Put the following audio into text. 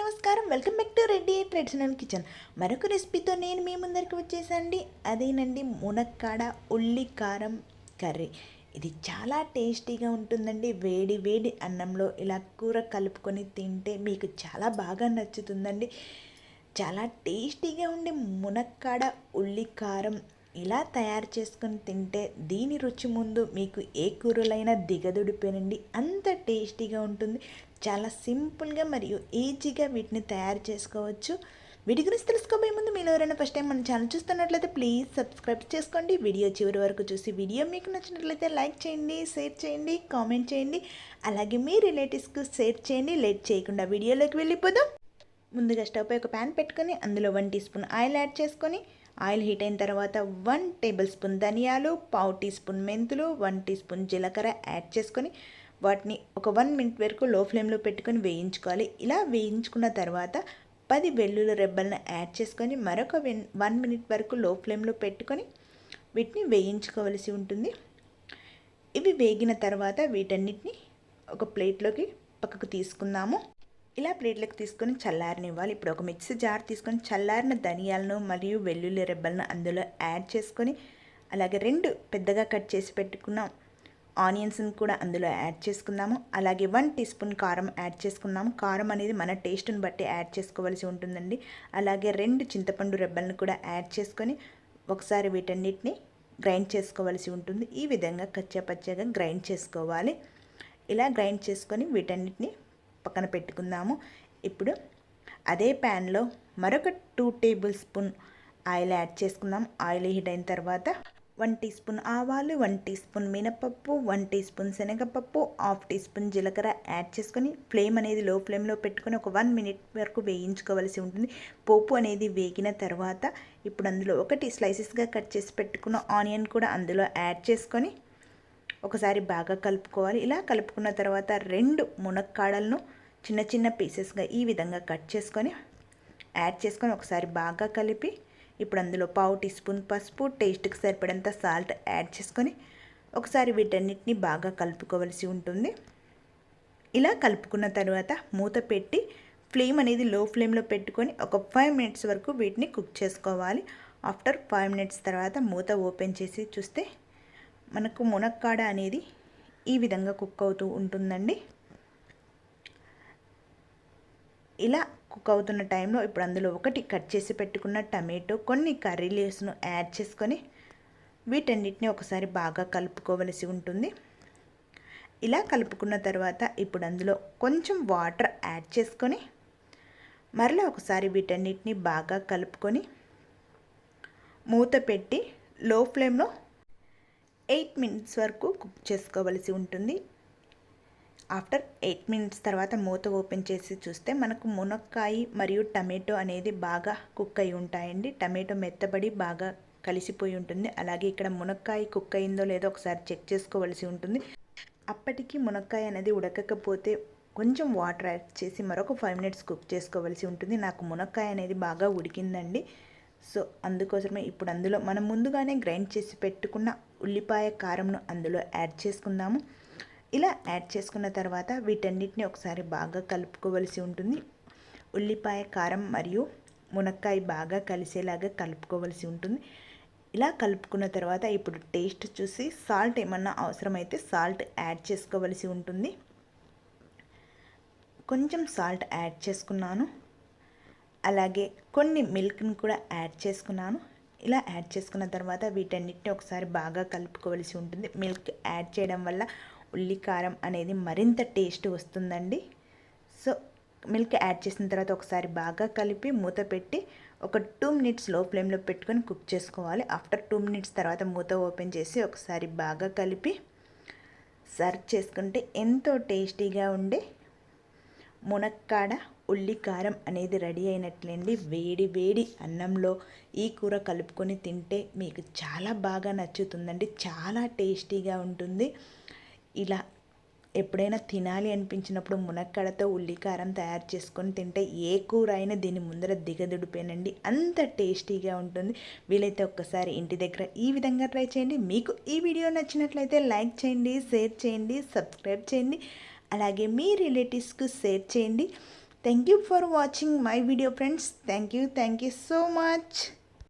నమస్కారం. Welcome back to Reddy traditional kitchen. మరొక రెసిపీతో నేను మీ ముందరికి వచ్చేసండి. అదేనండి మునక్కాడ ఉల్లి కారం కర్రీ. ఇది చాలా టేస్టీగా ఉంటుందండి. వేడి వేడి అన్నంలో ఇలా కూర కలుపుకొని తింటే మీకు చాలా బాగా నచ్చుతుందండి. చాలా టేస్టీగా ఉండే మునక్కాడ ఉల్లి కారం ఇలా తయారు చేసుకొని తింటే దీని రుచి ముందు మీకు ఏ కూరలైనా దిగదుడిపోనండి. అంత టేస్టీగా ఉంటుంది. చాలా సింపుల్గా మరియు ఈజీగా వీటిని తయారు చేసుకోవచ్చు. వీటి గురించి తెలుసుకోబోయే ముందు మీరు ఎవరైనా ఫస్ట్ టైం మన ఛానల్ చూస్తున్నట్లయితే ప్లీజ్ సబ్స్క్రైబ్ చేసుకోండి. వీడియో చివరి వరకు చూసి వీడియో మీకు నచ్చినట్లయితే లైక్ చేయండి, షేర్ చేయండి, కామెంట్ చేయండి. అలాగే మీ రిలేటివ్స్కి షేర్ చేయండి. లేట్ చేయకుండా వీడియోలోకి వెళ్ళిపోదాం. ముందుగా స్టవ్ పై ఒక ప్యాన్ పెట్టుకొని అందులో 1 టీ స్పూన్ ఆయిల్ యాడ్ చేసుకొని ఆయిల్ హీట్ అయిన తర్వాత 1 టేబుల్ స్పూన్ ధనియాలు, 1/2 టీ స్పూన్ మెంతులు, 1 టీ స్పూన్ జీలకర్ర యాడ్ చేసుకొని వాటిని ఒక 1 మినిట్ వరకు లో ఫ్లేమ్లో పెట్టుకొని వేయించుకోవాలి. ఇలా వేయించుకున్న తర్వాత 10 వెల్లుల్లి రెబ్బలను యాడ్ చేసుకొని మరొక 1 మినిట్ వరకు లో ఫ్లేమ్లో పెట్టుకొని వీటిని వేయించుకోవలసి ఉంటుంది. ఇవి వేగిన తర్వాత వీటన్నిటిని ఒక ప్లేట్లోకి పక్కకు తీసుకుందాము. ఇలా ప్లేట్లోకి తీసుకొని చల్లారనివ్వాలి. ఇప్పుడు ఒక మిక్సీ జార్ తీసుకొని చల్లారిన ధనియాలను మరియు వెల్లుల్లి రెబ్బలను అందులో యాడ్ చేసుకొని అలాగే 2 పెద్దగా కట్ చేసి పెట్టుకున్న ఆనియన్స్ని కూడా అందులో యాడ్ చేసుకుందాము. అలాగే 1 టీ స్పూన్ కారం యాడ్ చేసుకున్నాము. కారం అనేది మన టేస్ట్ని బట్టి యాడ్ చేసుకోవాల్సి ఉంటుందండి. అలాగే 2 చింతపండు రెబ్బలను కూడా యాడ్ చేసుకొని ఒకసారి వీటన్నిటిని గ్రైండ్ చేసుకోవాల్సి ఉంటుంది. ఈ విధంగా కచ్చాపచ్చాగా గ్రైండ్ చేసుకోవాలి. ఇలా గ్రైండ్ చేసుకొని వీటన్నిటిని పక్కన పెట్టుకుందాము. ఇప్పుడు అదే ప్యాన్లో మరొక 2 టేబుల్ స్పూన్ ఆయిల్ యాడ్ చేసుకుందాం. ఆయిల్ హీట్ అయిన తర్వాత 1 టీ స్పూన్ ఆవాలు, 1 టీ స్పూన్ మినపప్పు, 1 టీ స్పూన్ శనగపప్పు, 1/2 టీ స్పూన్ జీలకర్ర యాడ్ చేసుకొని ఫ్లేమ్ అనేది లో ఫ్లేమ్లో పెట్టుకొని ఒక 1 మినిట్ వరకు వేయించుకోవాల్సి ఉంటుంది. పోపు అనేది వేగిన తర్వాత ఇప్పుడు అందులో 1 స్లైసెస్గా కట్ చేసి పెట్టుకున్న ఆనియన్ కూడా అందులో యాడ్ చేసుకొని ఒకసారి బాగా కలుపుకోవాలి. ఇలా కలుపుకున్న తర్వాత 2 మునక్కాడలను చిన్న చిన్న పీసెస్గా ఈ విధంగా కట్ చేసుకొని యాడ్ చేసుకొని ఒకసారి బాగా కలిపి ఇప్పుడు అందులో 1/2 టీ స్పూన్ పసుపు, టేస్ట్కి సరిపడంత సాల్ట్ యాడ్ చేసుకొని ఒకసారి వీటన్నిటిని బాగా కలుపుకోవలసి ఉంటుంది. ఇలా కలుపుకున్న తర్వాత మూత పెట్టి ఫ్లేమ్ అనేది లో ఫ్లేమ్లో పెట్టుకొని ఒక 5 మినిట్స్ వరకు వీటిని కుక్ చేసుకోవాలి. ఆఫ్టర్ 5 మినిట్స్ తర్వాత మూత ఓపెన్ చేసి చూస్తే మనకు మునక్కాడ అనేది ఈ విధంగా కుక్ అవుతూ ఉంటుందండి. ఇలా కుక్ అవుతున్న టైంలో ఇప్పుడు అందులో 1 కట్ చేసి పెట్టుకున్న టమాటో, కొన్ని కర్రీ లీవ్స్ను యాడ్ చేసుకొని వీటన్నిటిని ఒకసారి బాగా కలుపుకోవలసి ఉంటుంది. ఇలా కలుపుకున్న తర్వాత ఇప్పుడు అందులో కొంచెం వాటర్ యాడ్ చేసుకొని మరలా ఒకసారి వీటన్నిటిని బాగా కలుపుకొని మూత పెట్టి లో ఫ్లేమ్లో 8 మినిట్స్ వరకు కుక్ చేసుకోవలసి ఉంటుంది. ఆఫ్టర్ 8 మినిట్స్ తర్వాత మూత ఓపెన్ చేసి చూస్తే మనకు మునక్కాయ మరియు టమాటో అనేది బాగా కుక్ అయి ఉంటాయండి. టమాటో మెత్తబడి బాగా కలిసిపోయి ఉంటుంది. అలాగే ఇక్కడ మునక్కాయ కుక్ అయిందో లేదో ఒకసారి చెక్ చేసుకోవలసి ఉంటుంది. అప్పటికి మునక్కాయ అనేది ఉడకకపోతే కొంచెం వాటర్ యాడ్ చేసి మరొక 5 మినిట్స్ కుక్ చేసుకోవలసి ఉంటుంది. నాకు మునక్కాయ అనేది బాగా ఉడికిందండి. సో అందుకోసమే ఇప్పుడు అందులో మనం ముందుగానే గ్రైండ్ చేసి పెట్టుకున్న ఉల్లిపాయ కారంను అందులో యాడ్ చేసుకుందాము. ఇలా యాడ్ చేసుకున్న తర్వాత వీటన్నిటిని ఒకసారి బాగా కలుపుకోవలసి ఉంటుంది. ఉల్లిపాయ కారం మరియు మునక్కాయ బాగా కలిసేలాగా కలుపుకోవలసి ఉంటుంది. ఇలా కలుపుకున్న తర్వాత ఇప్పుడు టేస్ట్ చూసి సాల్ట్ ఏమన్నా అవసరమైతే సాల్ట్ యాడ్ చేసుకోవలసి ఉంటుంది. కొంచెం సాల్ట్ యాడ్ చేసుకున్నాను. అలాగే కొన్ని మిల్క్ని కూడా యాడ్ చేసుకున్నాను. ఇలా యాడ్ చేసుకున్న తర్వాత వీటన్నిటిని ఒకసారి బాగా కలుపుకోవలసి ఉంటుంది. మిల్క్ యాడ్ చేయడం వల్ల ఉల్లి కారం అనేది మరింత టేస్ట్ వస్తుందండి. సో మిల్క్ యాడ్ చేసిన తర్వాత ఒకసారి బాగా కలిపి మూత పెట్టి ఒక 2 మినిట్స్ లో ఫ్లేమ్లో పెట్టుకొని కుక్ చేసుకోవాలి. ఆఫ్టర్ 2 మినిట్స్ తర్వాత మూత ఓపెన్ చేసి ఒకసారి బాగా కలిపి సర్వ్ చేసుకుంటే ఎంతో టేస్టీగా ఉండే మునక్కాడ ఉల్లి కారం అనేది రెడీ అయినట్లేండి. వేడి వేడి అన్నంలో ఈ కూర కలుపుకొని తింటే మీకు చాలా బాగా నచ్చుతుందండి. చాలా టేస్టీగా ఉంటుంది. ఇలా ఎప్పుడైనా తినాలి అనిపించినప్పుడు మునక్కాడతో ఉల్లికారం తయారు చేసుకొని తింటే ఏ కూర అయినా దీని ముందర దిగదుడిపోయినండి. అంత టేస్టీగా ఉంటుంది. వీలైతే ఒక్కసారి ఇంటి దగ్గర ఈ విధంగా ట్రై చేయండి. మీకు ఈ వీడియో నచ్చినట్లయితే లైక్ చేయండి, షేర్ చేయండి, సబ్స్క్రైబ్ చేయండి. అలాగే మీ రిలేటివ్స్కు షేర్ చేయండి. Thank you for watching my video friends. Thank you so much.